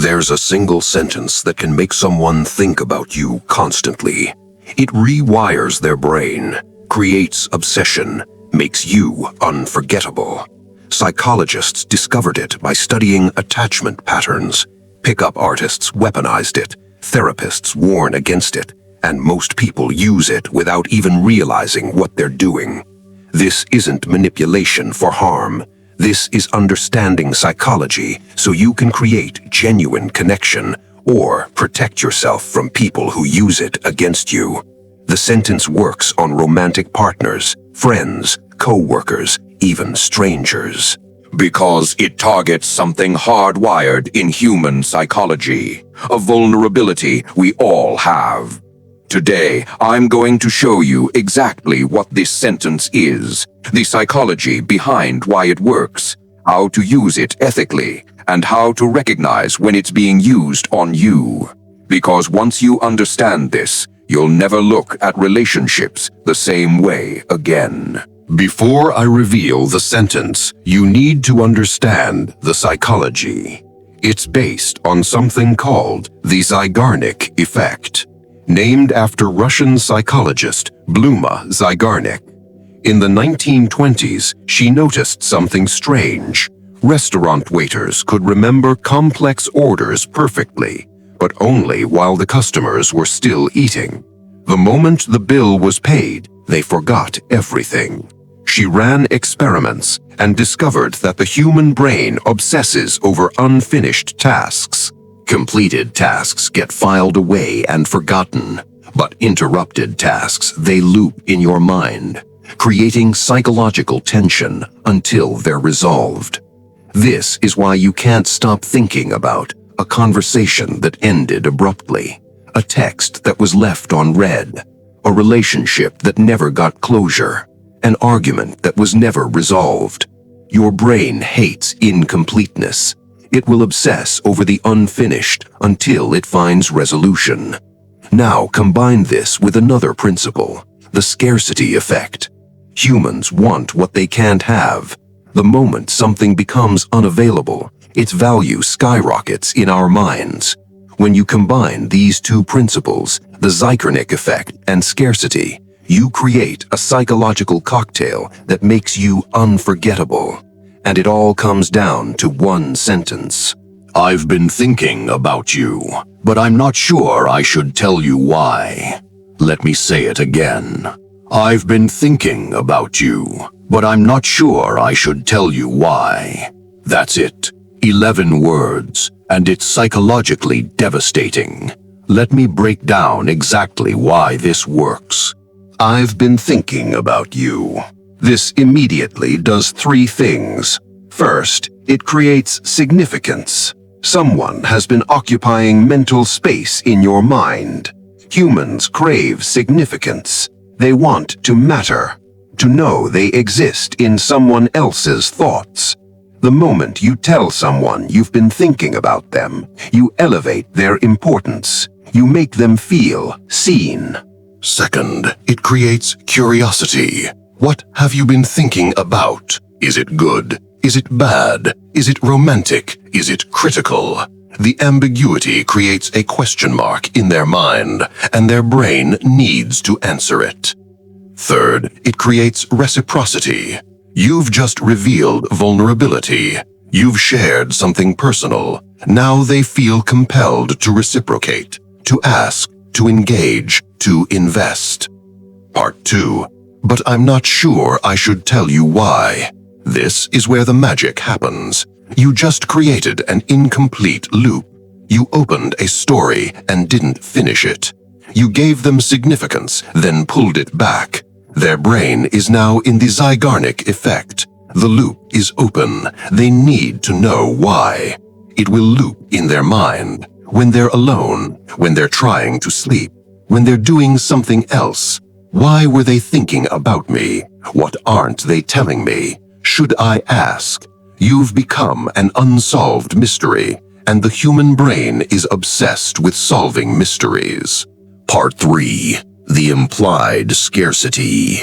There's a single sentence that can make someone think about you constantly. It rewires their brain, creates obsession, makes you unforgettable. Psychologists discovered it by studying attachment patterns. Pickup artists weaponized it, therapists warn against it, and most people use it without even realizing what they're doing. This isn't manipulation for harm. This is understanding psychology so you can create genuine connection or protect yourself from people who use it against you. The sentence works on romantic partners, friends, co-workers, even strangers. Because it targets something hardwired in human psychology, a vulnerability we all have. Today, I'm going to show you exactly what this sentence is, the psychology behind why it works, how to use it ethically, and how to recognize when it's being used on you. Because once you understand this, you'll never look at relationships the same way again. Before I reveal the sentence, you need to understand the psychology. It's based on something called the Zygarnik effect, named after Russian psychologist Bluma Zygarnik. In the 1920s, she noticed something strange. Restaurant waiters could remember complex orders perfectly, but only while the customers were still eating. The moment the bill was paid, they forgot everything. She ran experiments and discovered that the human brain obsesses over unfinished tasks. Completed tasks get filed away and forgotten, but interrupted tasks, they loop in your mind, creating psychological tension until they're resolved. This is why you can't stop thinking about a conversation that ended abruptly, a text that was left unread, a relationship that never got closure, an argument that was never resolved. Your brain hates incompleteness. It will obsess over the unfinished until it finds resolution. Now combine this with another principle, the scarcity effect. Humans want what they can't have. The moment something becomes unavailable, its value skyrockets in our minds. When you combine these two principles, the Zygarnik effect and scarcity, you create a psychological cocktail that makes you unforgettable. And it all comes down to one sentence. I've been thinking about you, but I'm not sure I should tell you why. Let me say it again. I've been thinking about you, but I'm not sure I should tell you why. That's it. 11 words, and it's psychologically devastating. Let me break down exactly why this works. I've been thinking about you. This immediately does 3 things. First, it creates significance. Someone has been occupying mental space in your mind. Humans crave significance. They want to matter, to know they exist in someone else's thoughts. The moment you tell someone you've been thinking about them, you elevate their importance. You make them feel seen. Second, it creates curiosity. What have you been thinking about? Is it good? Is it bad? Is it romantic? Is it critical? The ambiguity creates a question mark in their mind, and their brain needs to answer it. Third, it creates reciprocity. You've just revealed vulnerability. You've shared something personal. Now they feel compelled to reciprocate, to ask, to engage, to invest. Part 2. But I'm not sure I should tell you why. This is where the magic happens. You just created an incomplete loop. You opened a story and didn't finish it. You gave them significance, then pulled it back. Their brain is now in the Zygarnik effect. The loop is open. They need to know why. It will loop in their mind. When they're alone, when they're trying to sleep, when they're doing something else. Why were they thinking about me? What aren't they telling me? Should I ask? You've become an unsolved mystery, and the human brain is obsessed with solving mysteries. Part 3. The implied scarcity.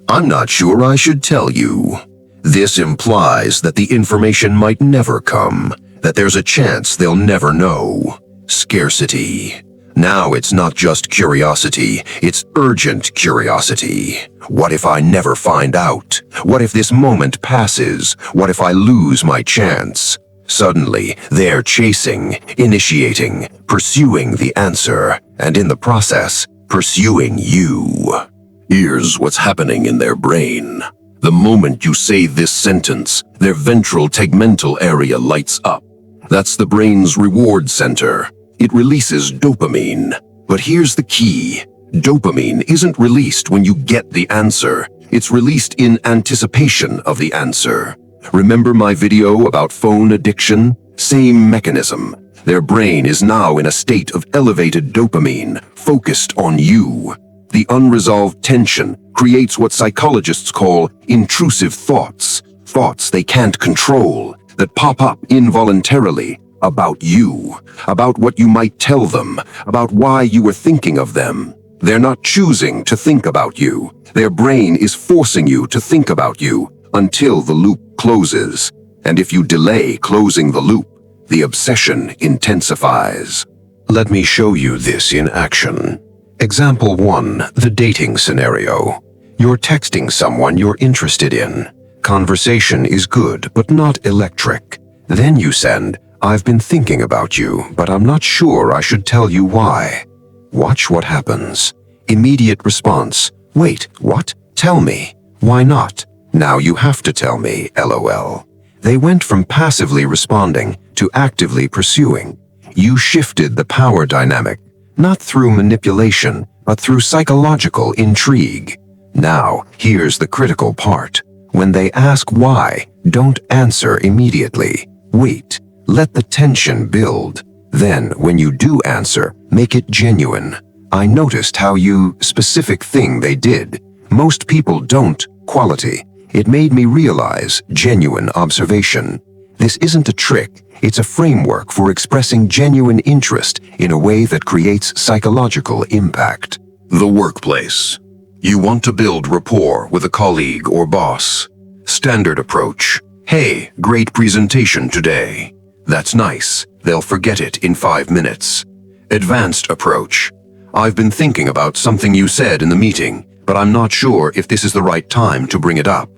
I'm not sure I should tell you. This implies that the information might never come, that there's a chance they'll never know. Scarcity. Now it's not just curiosity, it's urgent curiosity. What if I never find out? What if this moment passes? What if I lose my chance? Suddenly, they're chasing, initiating, pursuing the answer, and in the process, pursuing you. Here's what's happening in their brain. The moment you say this sentence, their ventral tegmental area lights up. That's the brain's reward center. It releases dopamine. But here's the key. Dopamine isn't released when you get the answer. It's released in anticipation of the answer. Remember my video about phone addiction? Same mechanism. Their brain is now in a state of elevated dopamine, focused on you. The unresolved tension creates what psychologists call intrusive thoughts. Thoughts they can't control, that pop up involuntarily about you, about what you might tell them, about why you were thinking of them. They're not choosing to think about you. Their brain is forcing you to think about you until the loop closes. And if you delay closing the loop, the obsession intensifies. Let me show you this in action. Example 1, the dating scenario. You're texting someone you're interested in. Conversation is good, but not electric. Then you send, "I've been thinking about you, but I'm not sure I should tell you why." Watch what happens. Immediate response, "Wait, what? Tell me. Why not? Now you have to tell me, LOL." They went from passively responding to actively pursuing. You shifted the power dynamic, not through manipulation, but through psychological intrigue. Now, here's the critical part. When they ask why, don't answer immediately. Wait. Let the tension build. Then, when you do answer, make it genuine. "I noticed how you specific thing they did. Most people don't. Quality. It made me realize genuine observation." This isn't a trick. It's a framework for expressing genuine interest in a way that creates psychological impact. The workplace. You want to build rapport with a colleague or boss. Standard approach. "Hey, great presentation today." That's nice. They'll forget it in 5 minutes. Advanced approach. "I've been thinking about something you said in the meeting, but I'm not sure if this is the right time to bring it up."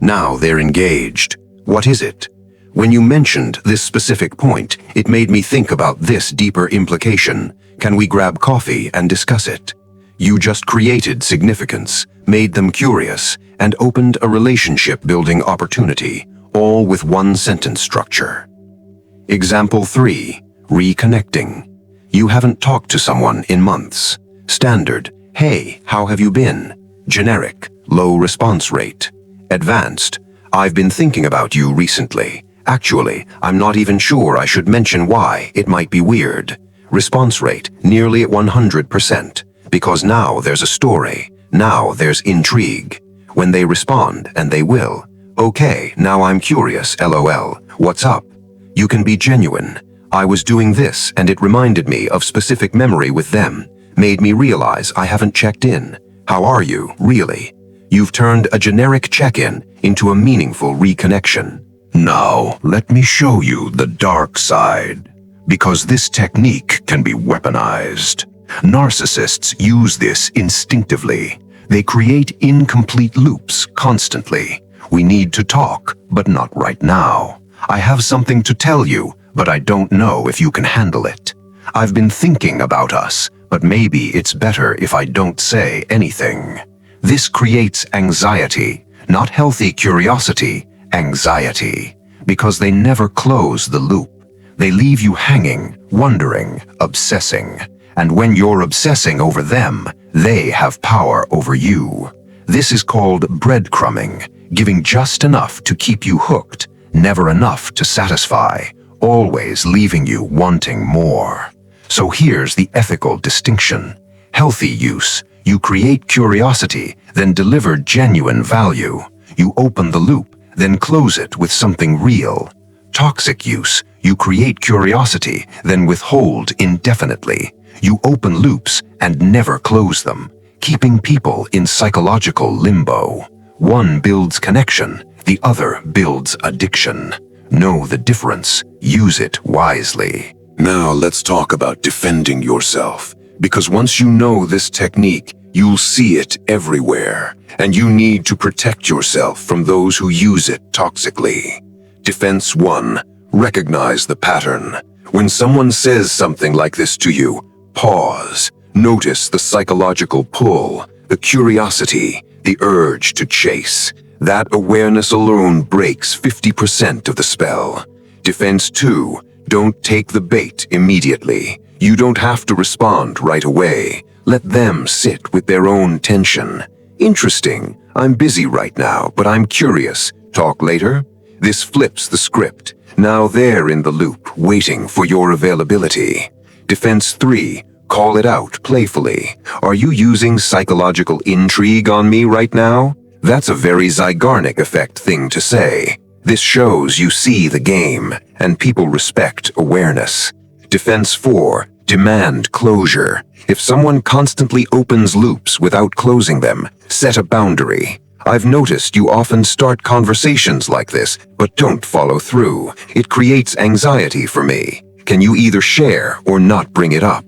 Now they're engaged. What is it? "When you mentioned this specific point, it made me think about this deeper implication. Can we grab coffee and discuss it?" You just created significance, made them curious, and opened a relationship-building opportunity, all with one sentence structure. Example 3, reconnecting. You haven't talked to someone in months. Standard, "Hey, how have you been?" Generic, low response rate. Advanced, "I've been thinking about you recently. Actually, I'm not even sure I should mention why. It might be weird." Response rate, nearly at 100%. Because now there's a story. Now there's intrigue. When they respond, and they will, "Okay, now I'm curious, LOL. What's up?" You can be genuine. "I was doing this and it reminded me of specific memory with them. Made me realize I haven't checked in. How are you, really?" You've turned a generic check-in into a meaningful reconnection. Now, let me show you the dark side. Because this technique can be weaponized. Narcissists use this instinctively. They create incomplete loops constantly. "We need to talk, but not right now. I have something to tell you, but I don't know if you can handle it. I've been thinking about us, but maybe it's better if I don't say anything." This creates anxiety, not healthy curiosity, anxiety, because they never close the loop. They leave you hanging, wondering, obsessing. And when you're obsessing over them, they have power over you. This is called breadcrumbing, giving just enough to keep you hooked, never enough to satisfy, always leaving you wanting more. So here's the ethical distinction. Healthy use, you create curiosity, then deliver genuine value. You open the loop, then close it with something real. Toxic use, you create curiosity, then withhold indefinitely. You open loops and never close them, keeping people in psychological limbo. One builds connection, the other builds addiction. Know the difference. Use it wisely. Now let's talk about defending yourself. Because once you know this technique, you'll see it everywhere, and you need to protect yourself from those who use it toxically. Defense 1. Recognize the pattern. When someone says something like this to you, pause. Notice the psychological pull, the curiosity, the urge to chase. That awareness alone breaks 50% of the spell. Defense 2. Don't take the bait immediately. You don't have to respond right away. Let them sit with their own tension. Interesting. I'm busy right now, but I'm curious. Talk later? This flips the script. Now they're in the loop, waiting for your availability. Defense 3. Call it out playfully. Are you using psychological intrigue on me right now? That's a very Zygarnik effect thing to say. This shows you see the game, and people respect awareness. Defense 4. Demand closure. If someone constantly opens loops without closing them, set a boundary. I've noticed you often start conversations like this, but don't follow through. It creates anxiety for me. Can you either share or not bring it up?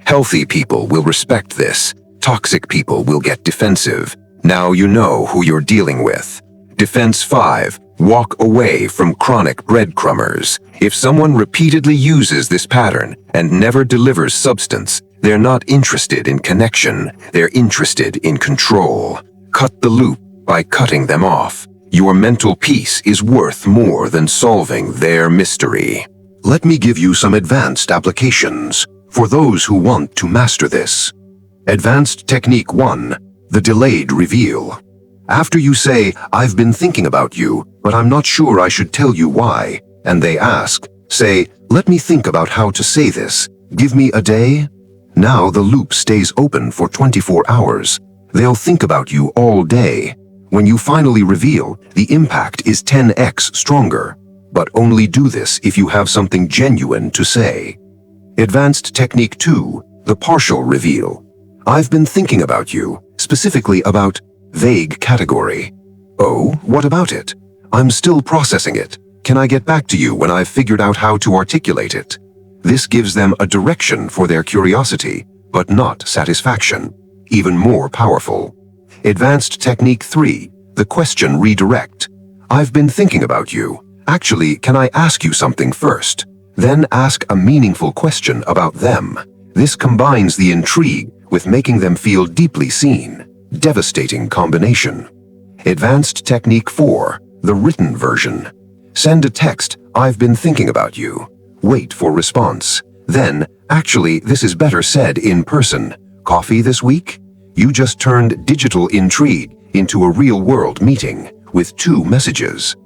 Healthy people will respect this. Toxic people will get defensive. Now you know who you're dealing with. Defense 5. Walk away from chronic breadcrumbers. If someone repeatedly uses this pattern and never delivers substance, they're not interested in connection. They're interested in control. Cut the loop by cutting them off. Your mental peace is worth more than solving their mystery. Let me give you some advanced applications for those who want to master this. Advanced Technique 1. The delayed reveal. After you say, I've been thinking about you, but I'm not sure I should tell you why, and they ask, say, let me think about how to say this. Give me a day? Now the loop stays open for 24 hours. They'll think about you all day. When you finally reveal, the impact is 10x stronger. But only do this if you have something genuine to say. Advanced Technique 2. The partial reveal. I've been thinking about you, specifically about vague category. Oh, what about it? I'm still processing it. Can I get back to you when I've figured out how to articulate it? This gives them a direction for their curiosity, but not satisfaction. Even more powerful. Advanced Technique 3. The question redirect. I've been thinking about you. Actually, can I ask you something first? Then ask a meaningful question about them. This combines the intrigue with making them feel deeply seen. Devastating combination. Advanced Technique 4. The written version. Send a text, I've been thinking about you. Wait for response. Then, actually, this is better said in person. Coffee this week? You just turned digital intrigue into a real-world meeting with 2 messages.